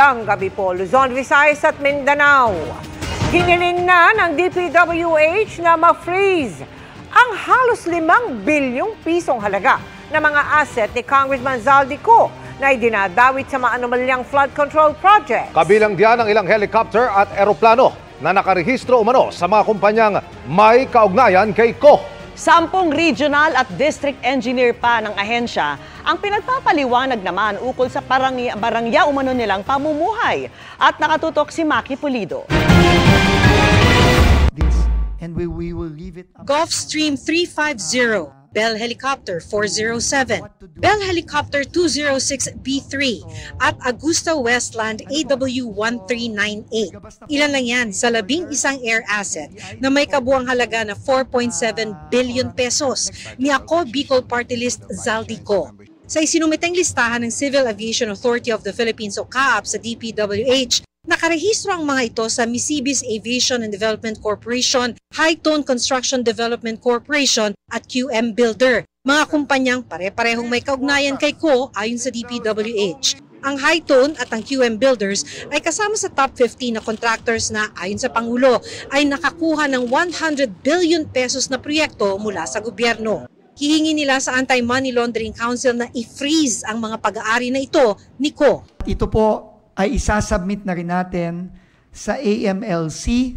Magandang gabi po, Luzon, Visayas at Mindanao. Hiniling na ng DPWH na ma-freeze ang halos 5 bilyong pisong halaga na mga asset ni Congressman Zaldico na idinadawit sa maanomalyang flood control project. Kabilang diyan ang ilang helicopter at eroplano na nakarehistro umano sa mga kumpanyang may kaugnayan kay Ko. 10 regional at district engineer pa ng ahensya ang pinagpapaliwanag naman ukol sa barangya umano nilang pamumuhay. At nakatutok si Maki Pulido. Gulfstream 350, Bell Helicopter 407, Bell Helicopter 206B3 at Augusta Westland AW1398. Ilan lang yan sa 11 air asset na may kabuang halaga na 4.7 billion pesos ni Ako Bicol Party List Zaldico. Sa isinumiteng listahan ng Civil Aviation Authority of the Philippines o CAAP sa DPWH, nakarehistro ang mga ito sa Misibis Aviation and Development Corporation, Hightone Construction Development Corporation at QM Builder. Mga kumpanyang pare-parehong may kaugnayan kay Ko ayon sa DPWH. Ang Hightone at ang QM Builders ay kasama sa top 15 na contractors na ayon sa Pangulo ay nakakuha ng 100 billion pesos na proyekto mula sa gobyerno. Hihingi nila sa Anti-Money Laundering Council na i-freeze ang mga pag-aari na ito ni Ko. Ito po ay isasubmit na rin natin sa AMLC,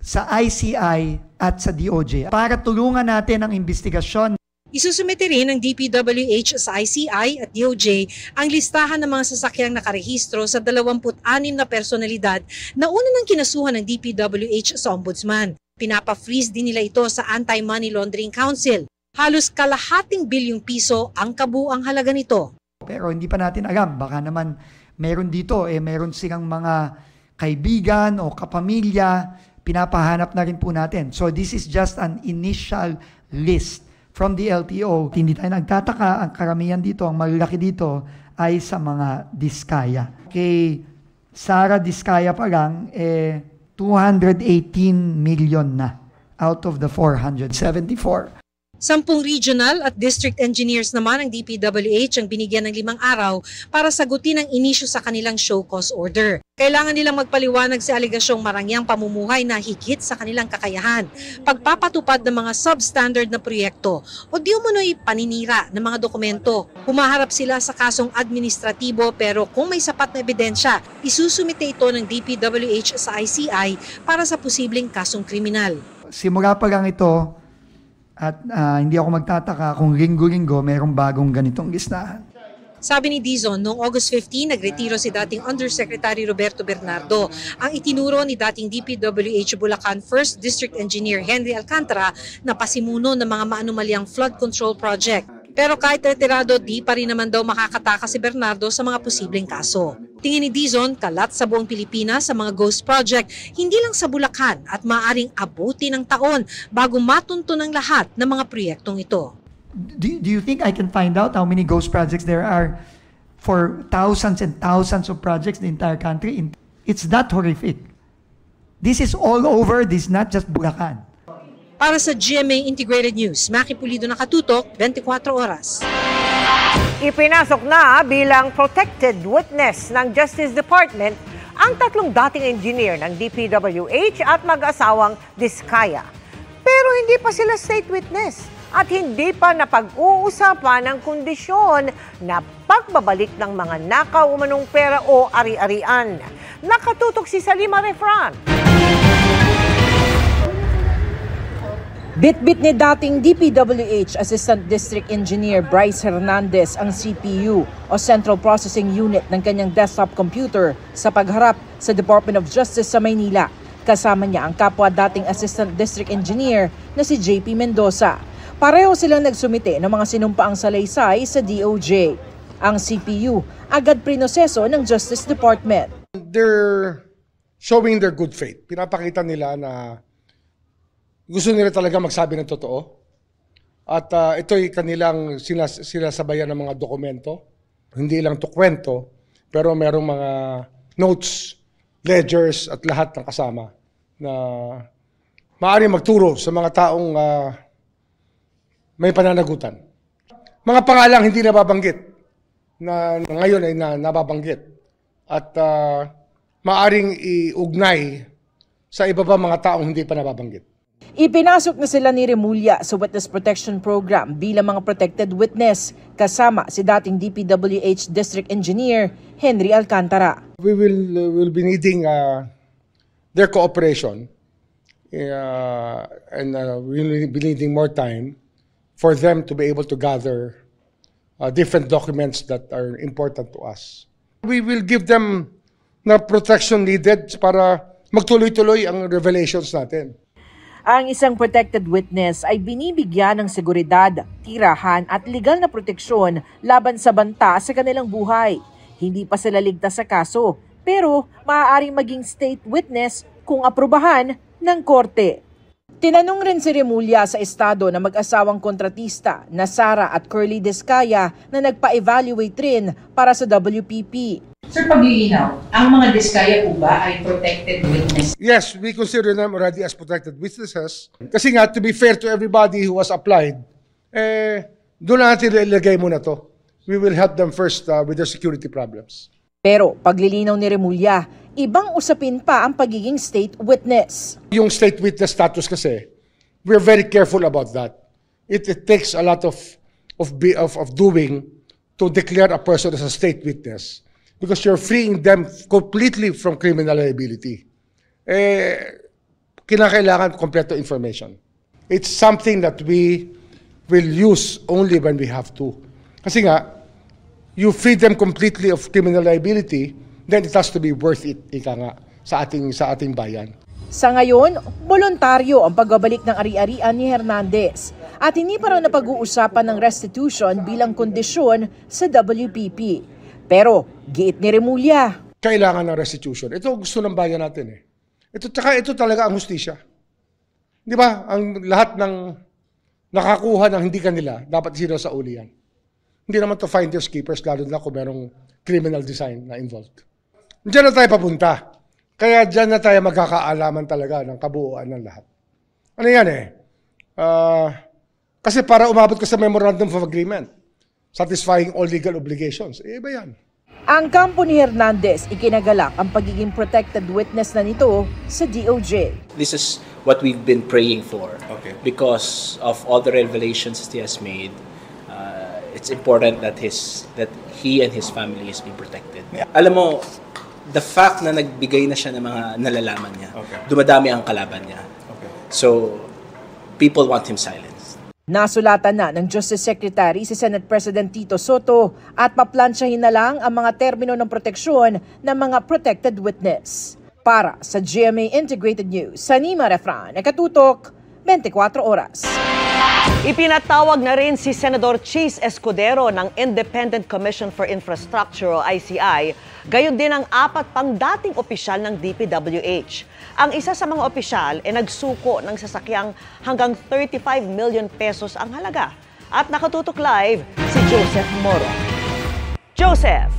sa ICI at sa DOJ para tulungan natin ang investigasyon. Isusumite rin ng DPWH sa ICI at DOJ ang listahan ng mga sasakyang nakarehistro sa 26 na personalidad na una nang kinasuhan ng DPWH sa Ombudsman. Pinapa-freeze din nila ito sa Anti-Money Laundering Council. Halos kalahating bilyong piso ang kabuuang halaga nito. Pero hindi pa natin alam, baka naman meron dito, meron silang mga kaibigan o kapamilya, pinapahanap na rin po natin. So this is just an initial list from the LTO. Hindi tayo nagtataka, ang karamihan dito, ang malaki dito ay sa mga Diskaya. Kay Sara Diskaya pa lang, 218 million na out of the 474. 10 regional at district engineers naman ng DPWH ang binigyan ng 5 araw para sagutin ang inisyu sa kanilang show cause order. Kailangan nilang magpaliwanag sa alegasyong marangyang pamumuhay na higit sa kanilang kakayahan, pagpapatupad ng mga substandard na proyekto o di umano'y paninira ng mga dokumento. Humaharap sila sa kasong administratibo pero kung may sapat na ebidensya, isusumite ito ng DPWH sa ICI para sa posibleng kasong kriminal. Simula pa lang ito, at hindi ako magtataka kung linggo-linggo mayroong bagong ganitong listahan. Sabi ni Dizon, noong August 15, nagretiro si dating Undersecretary Roberto Bernardo. Ang itinuro ni dating DPWH Bulacan 1st District Engineer Henry Alcantara na pasimuno ng mga maanumalyang flood control project. Pero kahit retirado, di pa rin naman daw makakataka si Bernardo sa mga posibleng kaso. Tingin ni Dizon, kalat sa buong Pilipinas sa mga ghost project, hindi lang sa Bulacan at maaaring abuti ng taon bago matunto ng lahat ng mga proyektong ito. Do you think I can find out how many ghost projects there are for thousands and thousands of projects in the entire country? It's that horrific. This is all over, this is not just Bulacan. Para sa GMA Integrated News, Maki Pulido, nakatutok, 24 oras. Ipinasok na bilang protected witness ng Justice Department ang 3 dating engineer ng DPWH at mag-asawang Diskaya. Pero hindi pa sila state witness at hindi pa napag-uusapan ang kondisyon na pagbabalik ng mga nakaw umanong pera o ari-arian. Nakatutok si Salima Refran. Bit-bit ni dating DPWH Assistant District Engineer Bryce Hernandez ang CPU o Central Processing Unit ng kanyang desktop computer sa pagharap sa Department of Justice sa Maynila. Kasama niya ang kapwa dating Assistant District Engineer na si JP Mendoza. Pareho silang nagsumite ng mga sinumpaang salaysay sa DOJ. Ang CPU agad prinoseso ng Justice Department. They're showing their good faith. Pinapakita nila na gusto nila talaga magsabi ng totoo. At ito'y kanilang sinasabayan ng mga dokumento. Hindi lang to kwento, pero merong mga notes, ledgers at lahat ng kasama na maaaring magturo sa mga taong may pananagutan. Mga pangalang hindi nababanggit na ngayon ay nababanggit. at maaring iugnay sa iba pa mga taong hindi pa nababanggit. Ipinasok na sila ni Remulla sa Witness Protection Program bilang mga protected witness kasama si dating DPWH District Engineer Henry Alcantara. We will be needing their cooperation and we will be needing more time for them to be able to gather different documents that are important to us. We will give them na protection needed para magtuloy-tuloy ang revelations natin. Ang isang protected witness ay binibigyan ng seguridad, tirahan at legal na proteksyon laban sa banta sa kanilang buhay. Hindi pa sila ligtas sa kaso, pero maaaring maging state witness kung aprubahan ng korte. Tinanong rin si Remulla sa estado na mag-asawang kontratista na Sara at Curly Descaya na nagpa-evaluate rin para sa WPP. Sir, paglilinaw, ang mga Descaya po ba ay protected witness? Yes, we consider them already as protected witnesses. Kasi nga, to be fair to everybody who was applied, doon natin ilagay muna to. We will help them first with their security problems. Pero paglilinaw ni Remulla, ibang usapin pa ang pagiging state witness. Yung state witness status kasi, we're very careful about that. It takes a lot of doing to declare a person as a state witness. Because you're freeing them completely from criminal liability. Kinakailangan kompleto information. It's something that we will use only when we have to. Kasi nga, you free them completely of criminal liability, then it has to be worth it, ika nga, sa ating bayan. Sa ngayon, voluntaryo ang pagbabalik ng ari-arian ni Hernandez at hindi pa raw napag-uusapan ng restitution bilang kondisyon sa WPP. Pero, giit ni Remulla, kailangan ng restitution. Ito gusto ng bayan natin eh. Ito talaga ang hustisya. Di ba? Ang lahat ng nakakuha ng hindi kanila, dapat sila sa uli yan. Hindi naman to finders keepers, lalo na kung merong criminal design na involved. Diyan na tayo papunta. Kaya diyan na tayo magkakaalaman talaga ng kabuuan ng lahat. Ano yan eh? Kasi para umabot ka sa Memorandum of Agreement, satisfying all legal obligations. Iba yan. ang kampo ni Hernandez ikinagalak ang pagiging protected witness na nito sa DOJ. This is what we've been praying for. Okay. Because of all the revelations he has made, it's important that he and his family is being protected. Yeah. Alam mo, the fact na nagbigay na siya ng mga nalalaman niya, dumadami ang kalaban niya. Okay. So, people want him silenced. Nasulatan na ng Justice Secretary si Senate President Tito Soto at paplansyahin na lang ang mga termino ng proteksyon ng mga protected witness. Para sa GMA Integrated News, Sanima Refran, nakatutok 24 oras. Ipinatawag na rin si Senador Chis Escudero ng Independent Commission for Infrastructure o ICI, gayon din ang 4 pang dating opisyal ng DPWH. Ang isa sa mga opisyal ay nagsuko ng sasakyang hanggang 35 million pesos ang halaga. At nakatutok live si Joseph Moro. Joseph!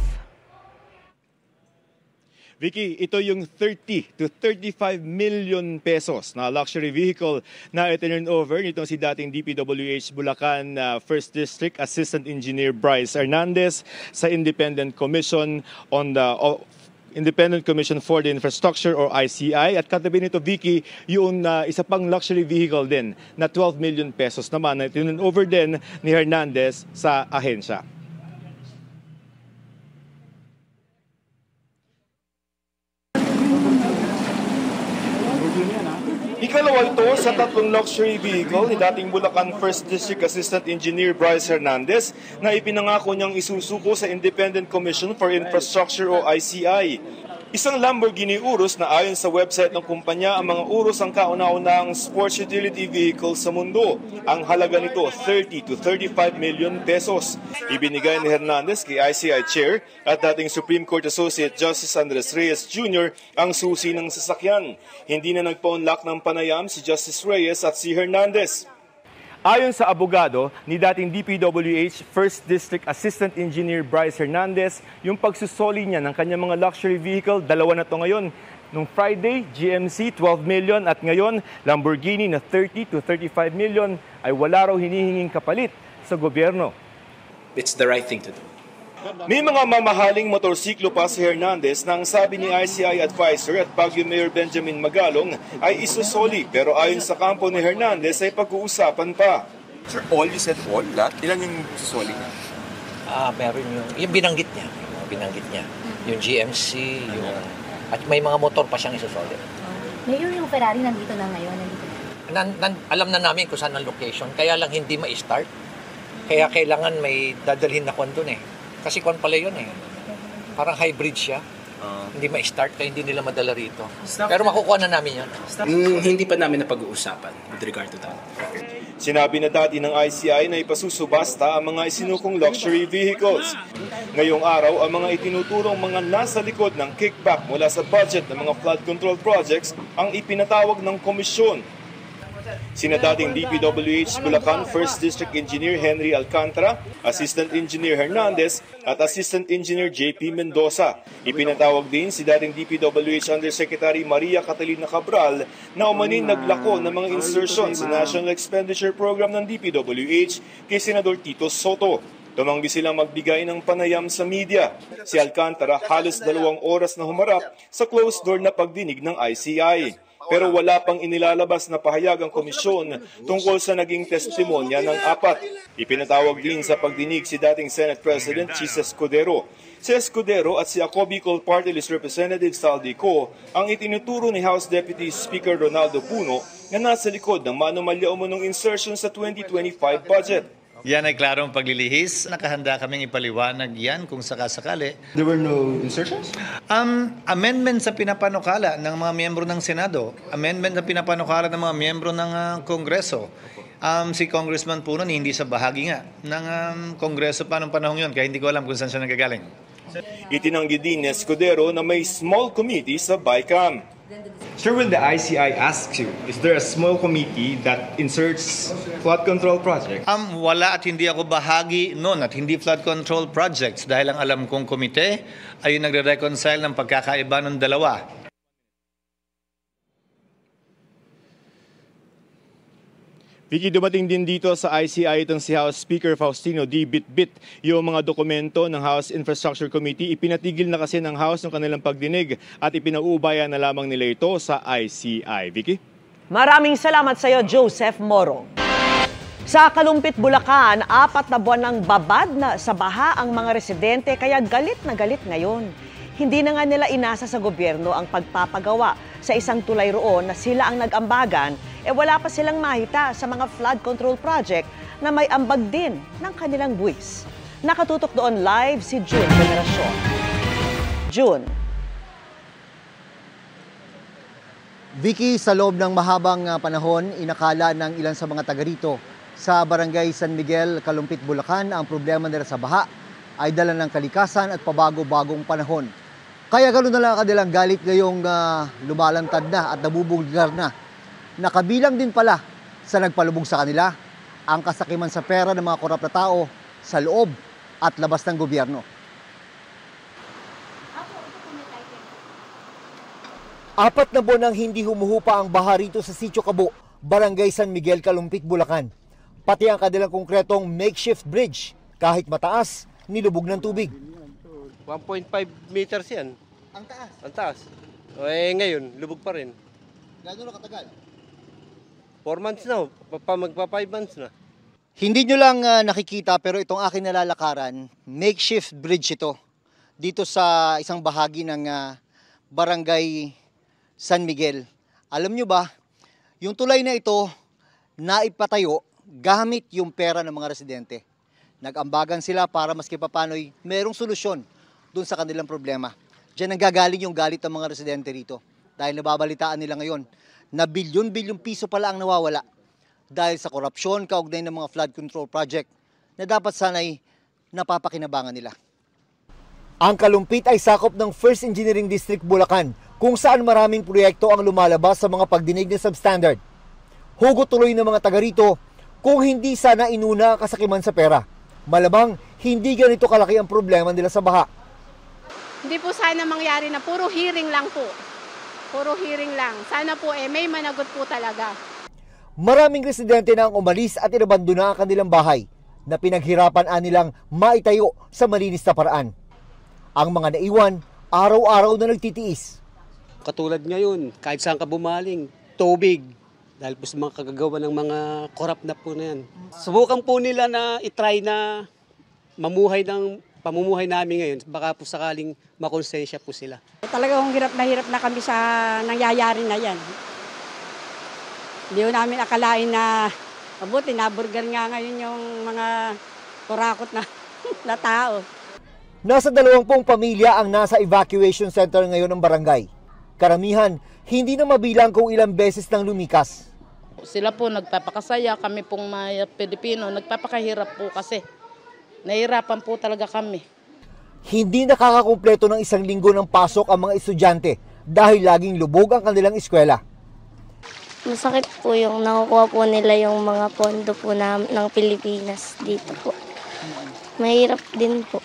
Vicky, ito yung 30 to 35 million pesos na luxury vehicle na itinurn over nitong si dating DPWH Bulacan First District Assistant Engineer Bryce Hernandez sa Independent Commission Independent Commission for the Infrastructure or ICI. At katabi nito, Vicky, yung isa pang luxury vehicle din na 12 million pesos naman na itinurn over din ni Hernandez sa ahensya. Ikalawa ito sa 3 luxury vehicle ni dating Bulacan First District Assistant Engineer Bryce Hernandez na ipinangako niyang isusuko sa Independent Commission for Infrastructure o ICI. Isang Lamborghini Urus na ayon sa website ng kumpanya, ang mga Urus ang kauna-unahang sports utility vehicle sa mundo. Ang halaga nito 30 to 35 million pesos. Ibinigay ni Hernandez kay ICI Chair at dating Supreme Court Associate Justice Andres Reyes Jr. ang susi ng sasakyan. Hindi na nagpa-unlock ng panayam si Justice Reyes at si Hernandez. Ayon sa abogado ni dating DPWH First District Assistant Engineer Bryce Hernandez, yung pagsusoli niya ng kanyang mga luxury vehicle, 2 na ito ngayon. Nung Friday, GMC 12 million at ngayon Lamborghini na 30 to 35 million ay wala raw hinihinging kapalit sa gobyerno. It's the right thing to do. May mga mamahaling motorsiklo pa si Hernandez na ang sabi ni ICI advisor at Baguio Mayor Benjamin Magalong ay isusoli, pero ayon sa kampo ni Hernandez ay pag-uusapan pa. Sir, all you said all? Lahat? Ilan yung susoli niya? Meron yung binanggit niya. Yung GMC, at may mga motor pa siyang isusoli. Mayor, yung Ferrari nandito na ngayon, Alam na namin kung saan ang location, kaya lang hindi ma-start. Kaya kailangan may dadalhin na kwan doon eh. Kasi kwan pala yun eh. Parang hybrid siya. Hindi ma-start kaya hindi nila madala rito. Pero makukuha na namin yan. Hindi pa namin napag-uusapan with regard to that. Sinabi na dati ng ICI na ipasusubasta ang mga isinukong luxury vehicles. Ngayong araw, ang mga itinuturong mga nasa likod ng kickback mula sa budget ng mga flood control projects ang ipinatawag ng komisyon. Sina dating DPWH Bulacan 1st District Engineer Henry Alcantara, Assistant Engineer Hernandez at Assistant Engineer JP Mendoza. Ipinatawag din si dating DPWH Undersecretary Maria Catalina Cabral na umanin naglako ng mga insertions sa National Expenditure Program ng DPWH kay Senador Tito Soto. Tumanggi silang magbigay ng panayam sa media. Si Alcantara halos 2 oras na humarap sa closed door na pagdinig ng ICI. Pero wala pang inilalabas na pahayag ang komisyon tungkol sa naging testimonya ng 4. Ipinatawag din sa pagdinig si dating Senate President Chis Escudero. Si Escudero at si Ako Bicol Party List Representative Saldico ang itinuturo ni House Deputy Speaker Ronaldo Puno na nasa likod ng manumalya umunong insertion sa 2025 budget. Yan ay klarong paglilihis. Nakahanda kaming ipaliwanag yan kung sakasakali. There were no insertions? Amendment sa pinapanukala ng mga miyembro ng Senado. Amendment sa pinapanukala ng mga miyembro ng Kongreso. Si Congressman Puno hindi sa bahagi nga ng Kongreso pa nung panahon yun. Kaya hindi ko alam kung saan siya nagagaling. Itinanggi din ni Escudero na may small committee sa BICAM. Sir, when the ICI asks you, is there a small committee that inserts flood control projects? Wala at hindi ako bahagi noon at hindi flood control projects dahil ang alam kong komite ay nagre-reconcile ng pagkakaiba ng dalawa. Vicky, dumating din dito sa ICI itong si House Speaker Faustino D. Bitbit. Yung mga dokumento ng House Infrastructure Committee, ipinatigil na kasi ng House ng kanilang pagdinig at ipinauubaya na lamang nila ito sa ICI. Vicky? Maraming salamat sa iyo, Joseph Moro. Sa Kalumpit, Bulacan, 4 na buwan ng babad na sa baha ang mga residente kaya galit na galit ngayon. Hindi na nga nila inasa sa gobyerno ang pagpapagawa sa isang tulay roon na sila ang nag-ambagan, wala pa silang mahita sa mga flood control project na may ambag din ng kanilang buwis. Nakatutok doon live si June Veneracion. June. Vicky, sa loob ng mahabang panahon, inakala ng ilan sa mga taga rito sa Barangay San Miguel, Kalumpit, Bulacan, ang problema nila sa baha ay dala ng kalikasan at pabago-bagong panahon. Kaya ganoon na lang kanilang galit ngayong lumalantad na at nabubulgar na. Nakabilang din pala sa nagpalubog sa kanila ang kasakiman sa pera ng mga korap na tao sa loob at labas ng gobyerno. 4 na buwan nang hindi humuhupa ang baha rito sa Sitio Cabo, Barangay San Miguel, Kalumpit, Bulacan. Pati ang kanilang konkretong makeshift bridge, kahit mataas, nilubog ng tubig. 1.5 meters yan. Ang taas? Ang taas. Ngayon, lubog pa rin. Gano'n na katagal? 4 months na, magpa 5 months na. Hindi nyo lang nakikita pero itong aking nalalakaran, makeshift bridge ito. Dito sa isang bahagi ng Barangay San Miguel. Alam nyo ba, yung tulay na ito, naipatayo gamit yung pera ng mga residente. Nag-ambagan sila para maski papano'y merong solusyon doon sa kanilang problema. Diyan nanggagaling yung galit ng mga residente rito. Dahil nababalitaan nila ngayon na bilyon-bilyong piso pala ang nawawala dahil sa korupsyon kaugnay ng mga flood control project na dapat sana'y napapakinabangan nila. Ang Kalumpit ay sakop ng 1st Engineering District, Bulacan, kung saan maraming proyekto ang lumalabas sa mga pagdinig na substandard. Hugot tuloy ng mga taga rito kung hindi sana inuna ang kasakiman sa pera. Malamang hindi ganito kalaki ang problema nila sa baha. Hindi po sana mangyari na puro hearing lang po. Puro hearing lang. Sana po may managot po talaga. Maraming residente na ang umalis at inabandona ang kanilang bahay na pinaghirapan nilang maitayo sa malinis na paraan. Ang mga naiwan, araw-araw na nagtitiis. Katulad ngayon, kahit saan ka bumaling, tubig. Dahil po sa mga kagagawa ng mga korap na po na yan. Subukan po nila na itry na pamumuhay namin ngayon. Baka po sakaling makonsensya po sila. Talagang hirap na kami sa nangyayari na yan. Hindi namin akalain na mabuti na burger nga ngayon yung mga kurakot na tao. Nasa 20 pamilya ang nasa evacuation center ngayon ng barangay. Karamihan, hindi na mabilang kung ilang beses nang lumikas. Sila po nagpapakasaya, kami pong mga Pilipino, nagpapakahirap po kasi. Nahirapan po talaga kami. Hindi nakakakumpleto ng 1 linggo ng pasok ang mga estudyante dahil laging lubog ang kanilang eskwela. Masakit po yung nakukuha po nila yung mga pondo po ng Pilipinas dito po. Mahirap din po.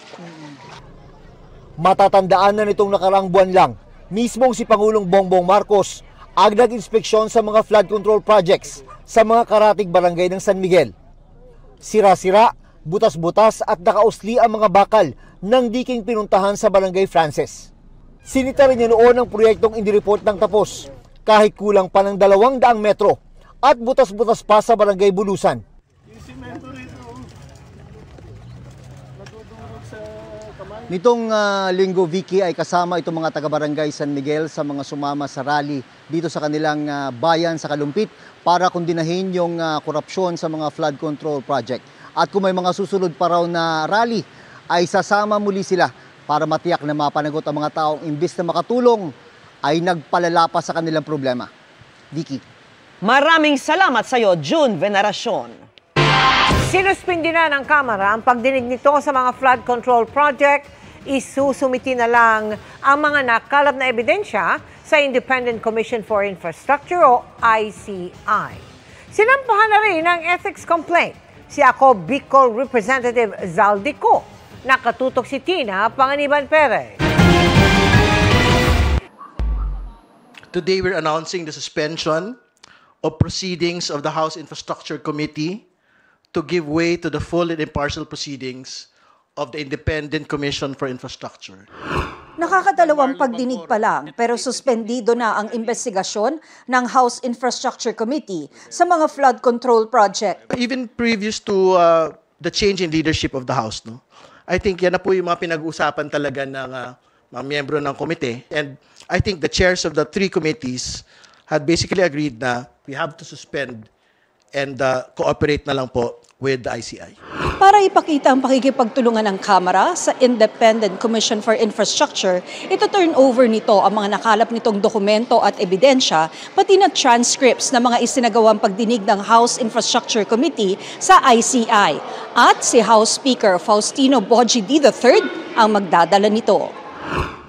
Matatandaan na nitong nakaraang buwan lang, mismong si Pangulong Bongbong Marcos ang nag-inspeksyon sa mga flood control projects sa mga karatig barangay ng San Miguel. Sira-sira, butas-butas at nakausli ang mga bakal ng diking pinuntahan sa Barangay Frances. Sinita rin niya noon ang proyektong inireport ng tapos, kahit kulang pa ng 200 metro at butas-butas pa sa Barangay Bulusan. Nitong linggo, Vicky, ay kasama itong mga taga-barangay San Miguel sa mga sumama sa rally dito sa kanilang bayan sa Kalumpit para kundinahin yung korupsyon sa mga flood control project. At kung may mga susunod pa raw na rally, ay sasama muli sila para matiyak na mapanagot ang mga taong imbis na makatulong ay nagpalala pa sa kanilang problema. Vicky. Maraming salamat sa iyo, June Veneracion. Sinuspindi na ng Kamara ang pagdinig nito sa mga flood control project. Isusumiti na lang ang mga nakalap na ebidensya sa Independent Commission for Infrastructure o ICI. Sinampahan na rin ang ethics complaint si Ako Bicol Representative Zaldico. Nakatutok si Tina Panganiban Perez. Today we're announcing the suspension of proceedings of the House Infrastructure Committee to give way to the full and impartial proceedings of the Independent Commission for Infrastructure. Nakakadalawang pagdinig pa lang pero suspendido na ang investigasyon ng House Infrastructure Committee sa mga flood control project. Even previous to the change in leadership of the House, no? I think yan na po yung mga pinag-usapan talaga ng mga miyembro ng komite. And I think the chairs of the 3 committees had basically agreed na we have to suspend and cooperate na lang po with the ICI. Para ipakita ang pakikipagtulungan ng Kamara sa Independent Commission for Infrastructure, ito turn over nito ang mga nakalap nitong dokumento at ebidensya, pati na transcripts ng mga isinagawang pagdinig ng House Infrastructure Committee sa ICI. At si House Speaker Faustino Boji D. III ang magdadala nito.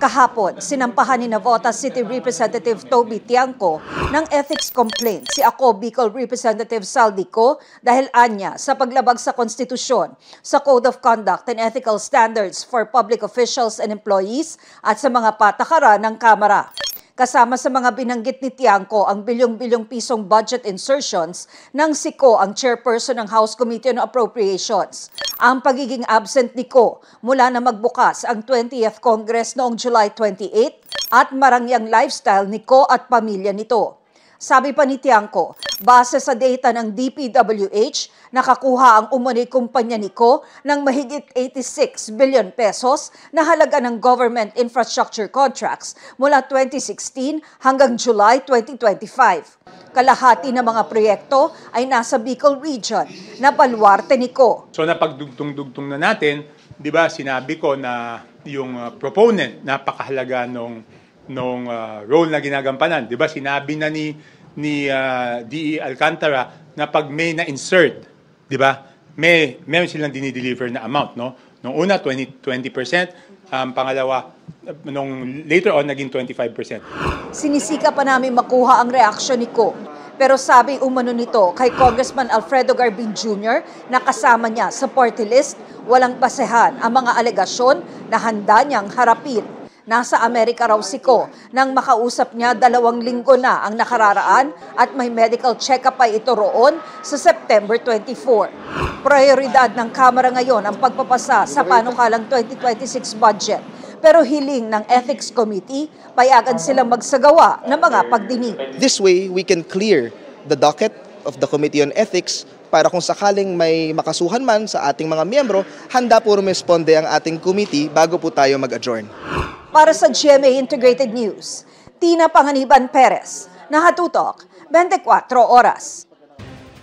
Kahapon, sinampahan ni Navotas City Representative Toby Tiangco ng ethics complaint si Ako Bicol Representative Zaldico dahil anya sa paglabag sa konstitusyon, sa Code of Conduct and Ethical Standards for Public Officials and Employees at sa mga patakaran ng Kamara. Kasama sa mga binanggit ni Tiangco ang bilyong-bilyong pisong budget insertions ng si Ko ang chairperson ng House Committee on Appropriations. Ang pagiging absent ni Ko mula na magbukas ang 20th Congress noong July 28 at marangyang lifestyle ni Ko at pamilya nito. Sabi pa ni Tiangco, base sa data ng DPWH, nakakuha ang umano'y kumpanya ni Ko ng mahigit 86 billion pesos na halaga ng government infrastructure contracts mula 2016 hanggang July 2025. Kalahati ng mga proyekto ay nasa Bicol Region na baluarte ni Ko. So napagdugtong-dugtong na natin, 'di ba, sinabi ko na yung proponent napakahalaga nung role na ginagampanan. 'Di ba, sinabi na ni DE Alcantara na pag may na-insert, 'di ba? Meron silang dinideliver na amount, no? Nung una 20%, pangalawa nung later on naging 25%. Sinisika pa namin makuha ang reaksyon ni Ko. Pero sabi umano nito kay Congressman Alfredo Garbin Jr. na kasama niya sa party list, walang basehan ang mga alegasyon na handa niyang harapin. Nasa Amerika raw si Ko nang makausap niya 2 linggo na ang nakararaan at may medical check-up ay ito roon sa September 24. Prioridad ng Kamara ngayon ang pagpapasa sa panukalang 2026 budget. Pero hiling ng Ethics Committee, payagan silang magsagawa ng mga pagdinig. This way, we can clear the docket of the Committee on Ethics para kung sakaling may makasuhan man sa ating mga miyembro, handa po rumisponde ang ating committee bago po tayo mag-adjourn. Para sa GMA Integrated News, Tina Panganiban Perez, Nakatutok, 24 Oras.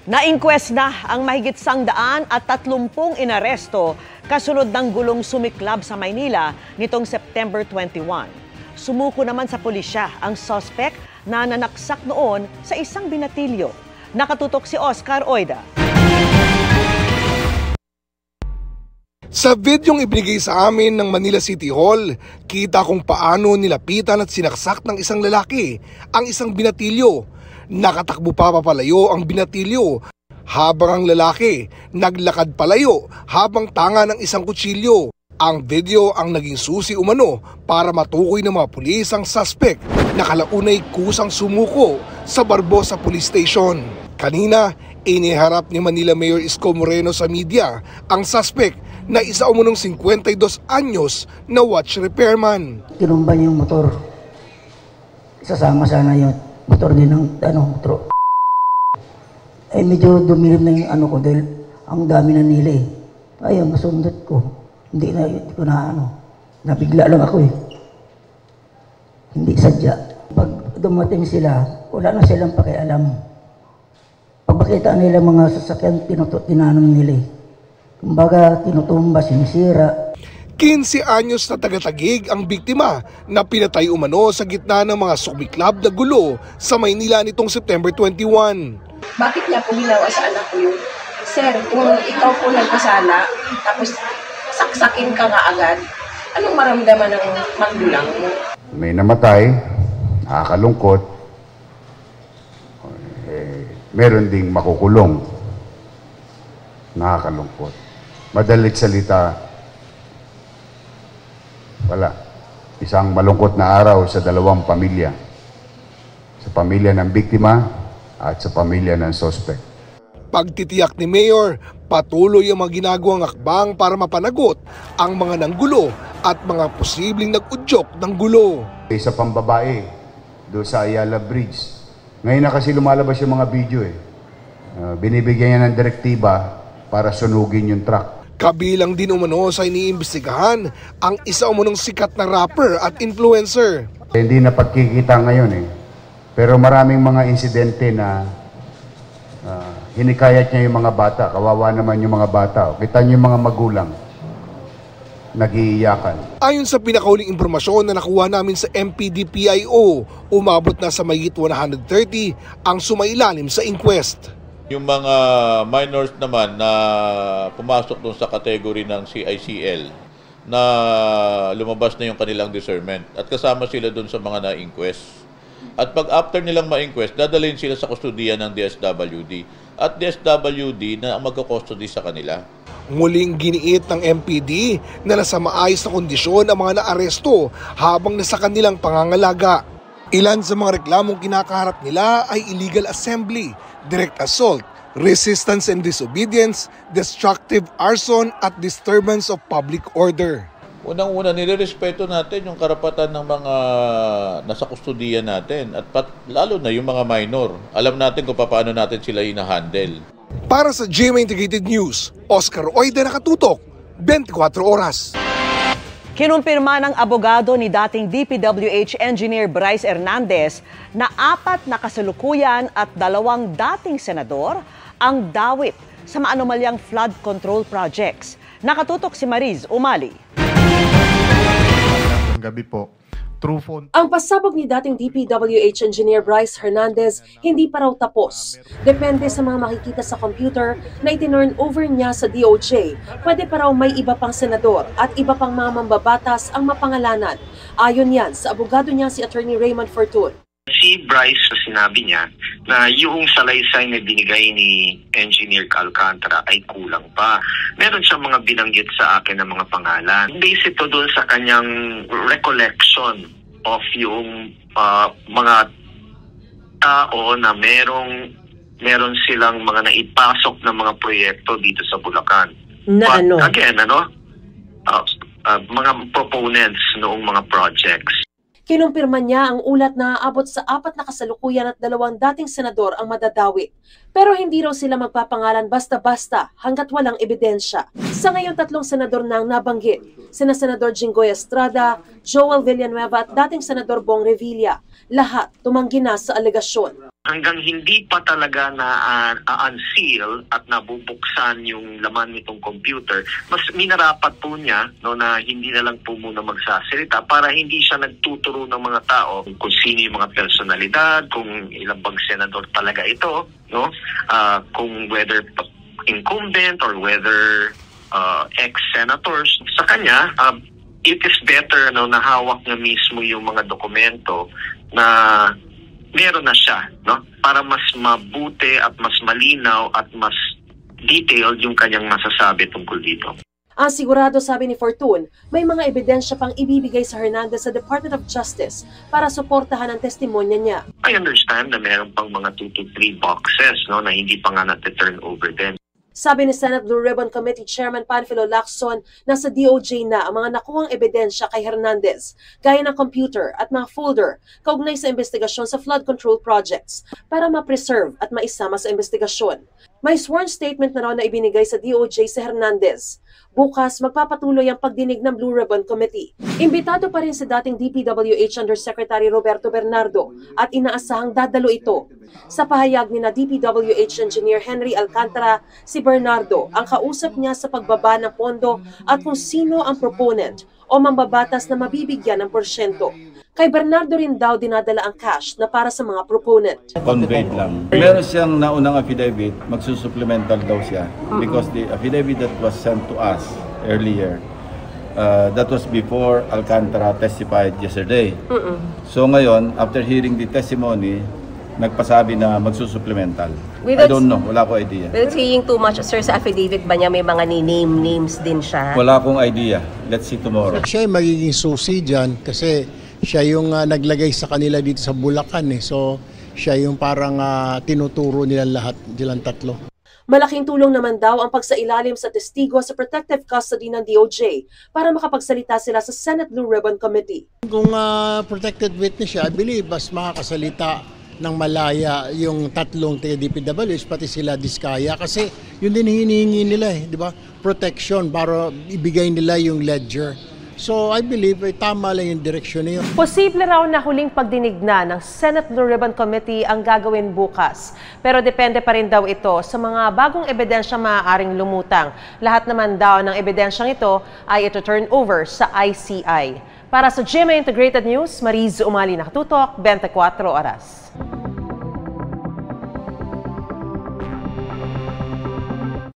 Na-inquest na ang mahigit 130 inaresto kasunod ng gulong sumiklab sa Maynila nitong September 21. Sumuko naman sa pulisya ang suspect na nanaksak noon sa isang binatilyo. Nakatutok si Oscar Oida. Sa videong ibinigay sa amin ng Manila City Hall, kita kung paano nilapitan at sinaksak ng isang lalaki ang isang binatilyo. Nakatakbo pa papalayo ang binatilyo habang ang lalaki naglakad palayo habang tanga ng isang kutsilyo. Ang video ang naging susi umano para matukoy ng mga pulis ang suspect na kalaunay kusang sumuko sa Barbosa Police Station. Kanina, iniharap ni Manila Mayor Isko Moreno sa media ang suspect na isa umunong 52 anyos na watch repairman. Tinumba niya yung motor. Isasama sana yung motor din ng motor. Ay medyo dumilim na yung ko dahil ang dami na nila eh. Ayun, masundot ko. Hindi ko na nabigla lang ako eh. Hindi sadya. Pag dumating sila, wala na silang pakialam. Pag makita nila mga sasakyan, tinanong nila eh. Kumbaga, tinutumba, sinisira. 15 anyos na taga-Taguig ang biktima na pinatay umano sa gitna ng mga sumiklab na gulo sa Maynila nitong September 21. Bakit niya po ginawa sa anak ko yun? Sir, kung ikaw po nagkasala, tapos saksakin ka nga agad, anong maramdaman ng magulang mo? May namatay, nakakalungkot, meron ding makukulong, nakakalungkot. Madalit salita, wala. Isang malungkot na araw sa dalawang pamilya. Sa pamilya ng biktima at sa pamilya ng suspect. Pagtitiyak ni Mayor, patuloy ang mga ginagawang akbang para mapanagot ang mga nanggulo at mga posibleng nag-udyok ng gulo. Isa pang babae doon sa Ayala Bridge. Ngayon na kasi lumalabas yung mga video eh. Binibigyan niya ng direktiba para sunugin yung truck. Kabilang din umano sa iniimbestigahan ang isa umunong sikat na rapper at influencer. Hindi na pagkikita ngayon eh. Pero maraming mga insidente na hinikayat niya yung mga bata. Kawawa naman yung mga bata. Kita niyo yung mga magulang. Nag-iiyakan. Ayon sa pinakauling impormasyon na nakuha namin sa MPD-PIO, umabot na sa mahigit 130 ang sumailalim sa inquest. Yung mga minors naman na pumasok doon sa category ng CICL na lumabas na yung kanilang discernment at kasama sila doon sa mga na-inquest. At pag after nilang ma-inquest, dadalhin sila sa kustudiya ng DSWD at DSWD na ang magkakustody sa kanila. Muling giniit ng MPD na nasa maayos na kondisyon ang mga naaresto habang nasa kanilang pangangalaga. Ilan sa mga reklamong kinakaharap nila ay illegal assembly, direct assault, resistance and disobedience, destructive arson at disturbance of public order. Unang-una, nirerespeto natin yung karapatan ng mga nasa kustudiya natin at lalo na yung mga minor. Alam natin kung paano natin sila hinahandle. Para sa GMA Integrated News, Oscar Oida, Nakatutok, 24 Oras. Kinumpirma ng abogado ni dating DPWH Engineer Bryce Hernandez na 4 na kasalukuyan at 2 dating senador ang dawit sa maanomalyang flood control projects. Nakatutok si Mariz Umali. Gabi po. True phone. Ang pasabog ni dating DPWH Engineer Bryce Hernandez hindi pa raw tapos. Depende sa mga makikita sa computer na itinurn over niya sa DOJ. Pwede pa raw may iba pang senador at iba pang mga mambabatas ang mapangalanan. Ayon yan sa abogado niya si Attorney Raymond Fortun. Si Bryce, sinabi niya na yung salaysay na binigay ni Engineer Alcantara ay kulang pa. Meron siyang mga binanggit sa akin ng mga pangalan. Base ito doon sa kanyang recollection of yung mga tao na meron silang mga naipasok na mga proyekto dito sa Bulacan. Na ano? Again, mga proponents noong mga projects. Kinumpirma niya ang ulat na aabot sa 4 na kasalukuyan at 2 dating senador ang madadawi. Pero hindi raw sila magpapangalan basta-basta hanggat walang ebidensya. Sa ngayon 3 senador na ang nabanggit, sina Senador Jinggoy Estrada, Joel Villanueva at dating Senador Bong Revilla. Lahat tumanggi na sa alegasyon. Hanggang hindi pa talaga na-unseal at nabubuksan yung laman nitong computer, mas minarapat po niya na hindi na lang po muna magsasalita para hindi siya nagtuturo ng mga tao kung sino yung mga personalidad, kung ilang bang senador talaga ito, kung whether incumbent or whether ex-senators. Sa kanya, it is better na hawak niya mismo yung mga dokumento na meron na siya, para mas mabuti at mas malinaw at mas detailed yung kanyang masasabi tungkol dito. Ang sigurado, sabi ni Fortun, may mga ebidensya pang ibibigay sa Hernandez sa Department of Justice para suportahan ang testimonya niya. I understand na meron pang mga 2 to 3 boxes na hindi pa nga na-turn over din. Sabi ni Senate Blue Ribbon Committee Chairman Panfilo Lacson, nasa DOJ na ang mga nakuhang ebidensya kay Hernandez, gaya ng computer at mga folder kaugnay sa investigasyon sa flood control projects para ma-preserve at maisama sa investigasyon. May sworn statement na raw na ibinigay sa DOJ si Hernandez. Bukas, magpapatuloy ang pagdinig ng Blue Ribbon Committee. Imbitado pa rin si dating DPWH Undersecretary Roberto Bernardo at inaasahang dadalo ito. Sa pahayag ni na DPWH Engineer Henry Alcantara, si Bernardo ang kausap niya sa pagbaba ng pondo at kung sino ang proponent o mambabatas na mabibigyan ng porsyento. Kay Bernardo rin daw dinadala ang cash na para sa mga proponent. Conveyed lang. Meron siyang naunang affidavit, magsusupplemental daw siya because the affidavit that was sent to us earlier, that was before Alcantara testified yesterday. So ngayon, after hearing the testimony, nagpasabi na magsusupplemental. I don't know, wala ko idea. Without saying too much, sir, sa affidavit ba niya may mga names din siya? Wala akong idea. Let's see tomorrow. Siya ay magiging susi dyan kasi siya yung naglagay sa kanila dito sa Bulacan. So siya yung parang tinuturo nila lahat, silang 3. Malaking tulong naman daw ang pagsailalim sa testigo sa protective custody ng DOJ para makapagsalita sila sa Senate Blue Ribbon Committee. Kung protected witness siya, I believe mas makakasalita ng malaya yung 3 DPWH, pati sila Diskaya kasi yun din hinihingi nila di ba? Protection para ibigay nila yung ledger. So I believe tama lang yung direksyon niyo. Posible raw na huling pagdinig na ng Senate Blue Ribbon Committee ang gagawin bukas. Pero depende pa rin daw ito sa mga bagong ebidensya maaaring lumutang. Lahat naman daw ng ebidensyang ito ay ito-turn over sa ICI. Para sa GMA Integrated News, Mariz Umali, nakatutok, 24 oras.